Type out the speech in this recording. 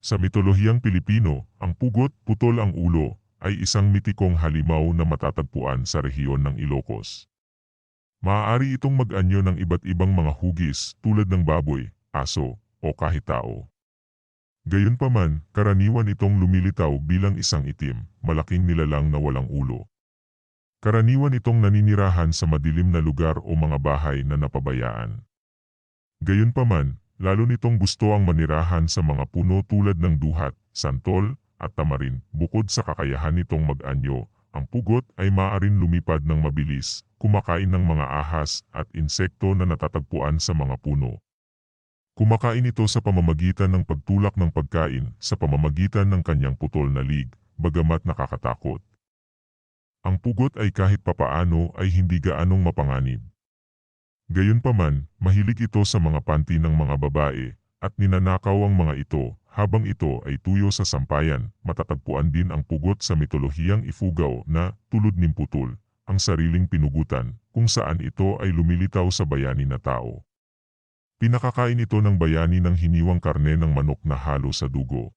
Sa mitolohiyang Pilipino, ang pugot, putol ang ulo, ay isang mitikong halimaw na matatagpuan sa rehiyon ng Ilocos. Maaari itong mag-anyo ng iba't ibang mga hugis tulad ng baboy, aso, o kahit tao. Gayunpaman, karaniwan itong lumilitaw bilang isang itim, malaking nilalang na walang ulo. Karaniwan itong naninirahan sa madilim na lugar o mga bahay na napabayaan. Gayunpaman, lalo nitong gusto ang manirahan sa mga puno tulad ng duhat, santol, at tamarin. Bukod sa kakayahan nitong mag-anyo, ang pugot ay maaaring lumipad ng mabilis, kumakain ng mga ahas at insekto na natatagpuan sa mga puno. Kumakain ito sa pamamagitan ng pagtulak ng pagkain sa pamamagitan ng kanyang putol na lig, bagamat nakakatakot. Ang pugot ay kahit papaano ay hindi gaanong mapanganib. Gayunpaman, mahilig ito sa mga panty ng mga babae, at ninanakaw ang mga ito, habang ito ay tuyo sa sampayan. Matatagpuan din ang pugot sa mitolohiyang Ifugao na, tulad ng putol, ang sariling pinugutan, kung saan ito ay lumilitaw sa bayani na tao. Pinakakain ito ng bayani ng hiniwang karne ng manok na halo sa dugo.